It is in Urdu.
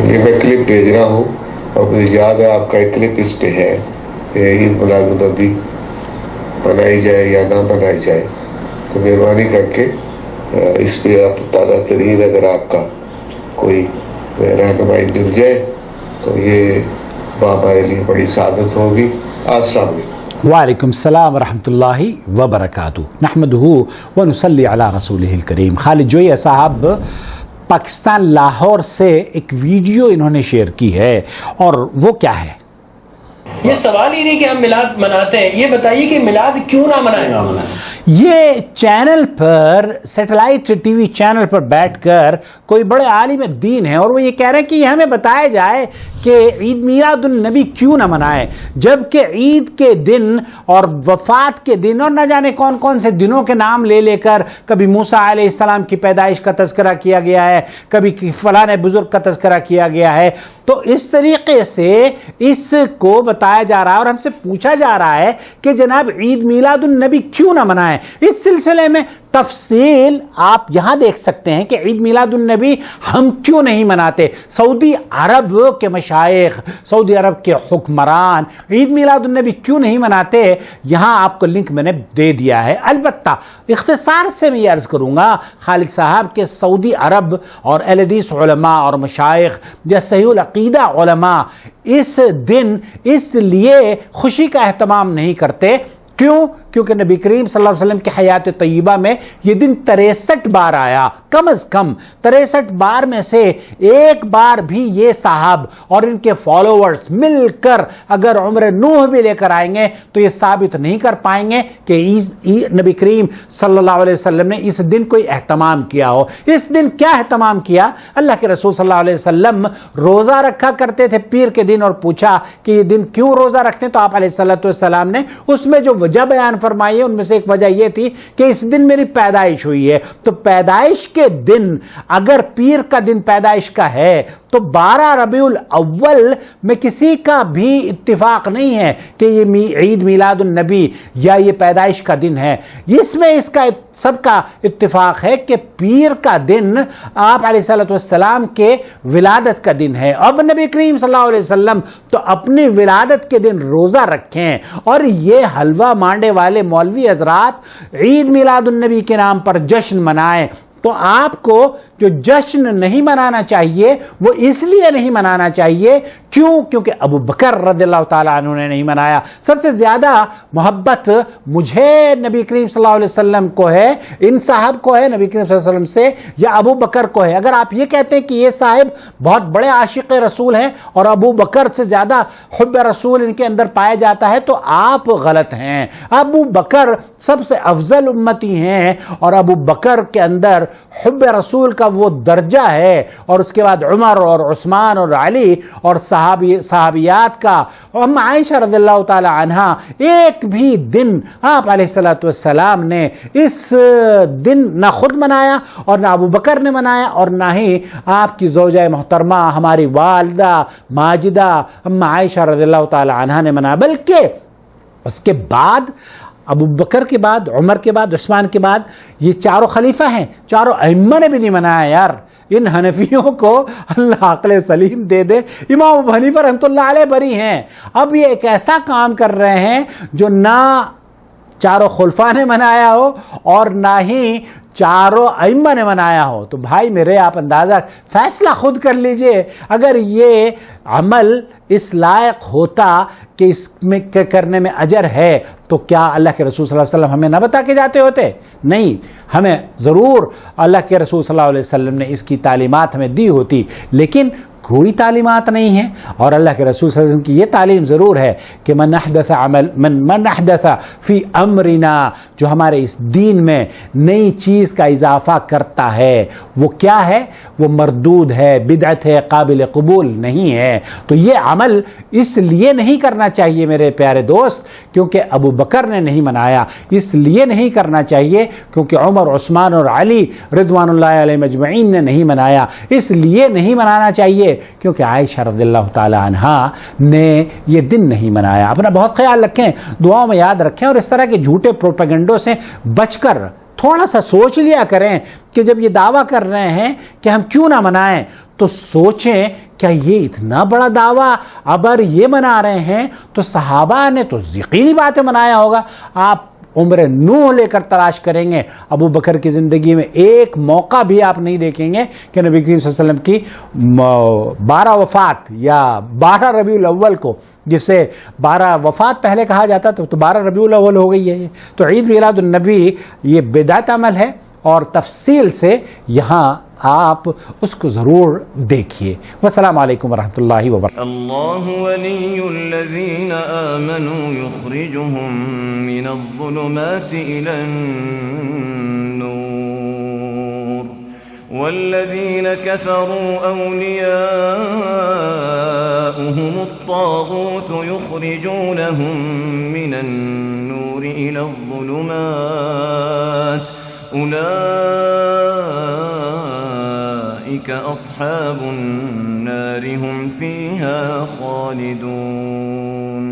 یہ میں کلپ بھیج رہا ہوں اور مجھے یاد ہے آپ کا ایک کلپ اس پہ ہے عید میلاد النبی منائی جائے یا نہ منائی جائے، تو مہربانی کر کے اس پہ آپ تازہ ترین اگر آپ کا کوئی رہنمائی مل جائے تو یہ ہمارے لیے بڑی سعادت ہوگی۔ السلام علیکم۔ وعلیکم السلام ورحمۃ اللہ وبرکاتہ۔ نحمدہ ونصلی علی رسولہ الکریم۔ خالد جویہ صاحب پاکستان لاہور سے ایک ویڈیو انہوں نے شیئر کی ہے، اور وہ کیا ہے؟ یہ سوال ہی نہیں کہ ہم میلاد مناتے ہیں، یہ بتائیے کہ میلاد کیوں نہ منائیں۔ یہ چینل پر، سیٹلائٹ ٹی وی چینل پر بیٹھ کر کوئی بڑے عالم دین ہیں اور وہ یہ کہہ رہے ہیں کہ ہمیں بتایا جائے کہ عید میلاد النبی کیوں نہ منائیں، جبکہ عید کے دن اور وفات کے دن اور نہ جانے کون کون سے دنوں کے نام لے لے کر کبھی موسیٰ علیہ السلام کی پیدائش کا تذکرہ کیا گیا ہے، کبھی فلاں بزرگ کا تذکرہ کیا گیا ہے۔ تو اس طریقے سے اس کو بتایا جا رہا ہے اور ہم سے پوچھا جا رہا ہے کہ جناب عید میلاد النبی کیوں نہ منائیں۔ اس سلسلے میں تفصیل آپ یہاں دیکھ سکتے ہیں کہ عید میلاد النبی ہم کیوں نہیں مناتے۔ سعودی عرب کے مشائخ، سعودی عرب کے حکمران عید میلاد النبی کیوں نہیں مناتے، یہاں آپ کو لنک میں نے دے دیا ہے۔ البتہ اختصار سے میں یہ عرض کروں گا خالد صاحب کہ سعودی عرب اور اہل حدیث علماء اور مشائخ یا صحیح العقیدہ علماء اس دن اس لیے خوشی کا اہتمام نہیں کرتے، کیوں؟ کیونکہ نبی کریم صلی اللہ علیہ وسلم کی حیات طیبہ میں یہ دن 63 بار آیا، کم از کم 63 بار میں سے ایک بار بھی یہ صاحب اور ان کے فالوورز مل کر اگر عمر نوح بھی لے کر آئیں گے تو یہ ثابت نہیں کر پائیں گے کہ نبی کریم صلی اللہ علیہ وسلم نے اس دن کوئی اہتمام کیا ہو۔ اس دن کیا اہتمام کیا؟ اللہ کے رسول صلی اللہ علیہ وسلم روزہ رکھا کرتے تھے پیر کے دن، اور پوچھا کہ یہ دن کیوں روزہ رکھتے ہیں، تو آپ علیہ السلام نے اس میں جو وجہ بیان فرمائی ہے ان میں سے ایک وجہ یہ تھی کہ اس دن میری پیدائش ہوئی ہے۔ تو پیدائش کے دن اگر پیر کا دن پیدائش کا ہے تو 12 ربیع الاول میں کسی کا بھی اتفاق نہیں ہے کہ یہ عید میلاد النبی یا یہ پیدائش کا دن ہے۔ اس میں اس کا سب کا اتفاق ہے کہ پیر کا دن آپ علیہ السلام کے ولادت کا دن ہے۔ اب نبی کریم صلی اللہ علیہ وسلم تو اپنی ولادت کے دن روزہ رکھیں، اور یہ حلوہ مانڈے والے مولوی حضرات عید میلاد النبی کے نام پر جشن منائیں۔ تو آپ کو جو جشن نہیں منانا چاہیے وہ اس لیے نہیں منانا چاہیے، کیوں؟ کیونکہ ابو بکر رضی اللہ تعالیٰ عنہ نے نہیں منایا۔ سب سے زیادہ محبت مجھے نبی کریم صلی اللہ علیہ وسلم کو ہے، ان صاحب کو ہے نبی کریم صلی اللہ علیہ وسلم سے، یا ابو بکر کو ہے۔ اگر آپ یہ کہتے ہیں کہ یہ صاحب بہت بڑے عاشق رسول ہیں اور ابو بکر سے زیادہ حب رسول ان کے اندر پایا جاتا ہے تو آپ غلط ہیں۔ ابو بکر سب سے افضل امتی ہیں، اور ابو بکر کے اندر حب رسول کا وہ درجہ ہے، اور اس کے بعد عمر اور عثمان اور علی اور صحابیات کا، ام عائشہ رضی اللہ تعالی عنہا، ایک بھی دن آپ علیہ السلام نے اس دن نہ خود منایا اور نہ ابو بکر نے منایا، اور نہ ہی آپ کی زوجہ محترمہ ہماری والدہ ماجدہ ام عائشہ رضی اللہ تعالی عنہا نے منایا، بلکہ اس کے بعد ابو بکر کے بعد، عمر کے بعد، عثمان کے بعد یہ چاروں خلیفہ ہیں، چاروں ائمہ نے بھی نہیں منایا۔ یار ان حنفیوں کو اللہ عقل سلیم دے دے، امام ابو حنیفہ رحمۃ اللہ علیہ بری ہیں۔ اب یہ ایک ایسا کام کر رہے ہیں جو نہ چاروں خلفاء نے منایا ہو اور نہ ہی چاروں ائمہ نے منایا ہو۔ تو بھائی میرے، آپ اندازہ فیصلہ خود کر لیجئے، اگر یہ عمل اس لائق ہوتا کہ اس میں کرنے میں اجر ہے تو کیا اللہ کے رسول صلی اللہ علیہ وسلم ہمیں نہ بتا کے جاتے ہوتے؟ نہیں، ہمیں ضرور اللہ کے رسول صلی اللہ علیہ وسلم نے اس کی تعلیمات ہمیں دی ہوتی، لیکن کوئی تعلیمات نہیں ہیں۔ اور اللہ کے رسول صلی اللہ علیہ وسلم کی یہ تعلیم ضرور ہے کہ من احدث فی امرنا، جو ہمارے اس دین میں نئی چیز کا اضافہ کرتا ہے وہ کیا ہے؟ وہ مردود ہے، بدعت ہے، قابل قبول نہیں ہے۔ تو یہ عمل اس لیے نہیں کرنا چاہیے میرے پیارے دوست کیونکہ ابو بکر نے نہیں منایا، اس لیے نہیں کرنا چاہیے کیونکہ عمر، عثمان اور علی رضوان اللہ علیہ مجمعین نے نہیں منایا، اس لیے نہیں منانا چاہیے کیونکہ عائشہ رضی اللہ تعالی عنہا نے یہ دن نہیں منایا۔ اپنا بہت خیال رکھیں، دعاؤں میں یاد رکھیں، اور اس طرح کے جھوٹے پروپیگنڈوں سے بچ کر تھوڑا سا سوچ لیا کریں کہ جب یہ دعویٰ کر رہے ہیں کہ ہم کیوں نہ منائیں تو سوچیں کیا یہ اتنا بڑا دعویٰ اگر یہ منا رہے ہیں تو صحابہ نے تو یقینی بات ہے منایا ہوگا. آپ عمر نوح لے کر تلاش کریں گے، ابو بکر کی زندگی میں ایک موقع بھی آپ نہیں دیکھیں گے کہ نبی کریم صلی اللہ علیہ وسلم کی 12 وفات یا 12 ربیع الاول کو، جس سے 12 وفات پہلے کہا جاتا تو 12 ربیع الاول ہو گئی ہے یہ. تو عید میلاد النبی یہ بدعت عمل ہے اور تفصیل سے یہاں آپ اس کو ضرور دیکھیے. والسلام علیکم ورحمۃ اللہ وبرکاتہ. اللہ ولی الذین آمنوا یخرجهم من الظلمات إلى النور والذین كفروا أولیاؤهم الطاغوت یخرجونهم من النور إلى الظلمات أولئك أصحاب النار هم فيها خالدون.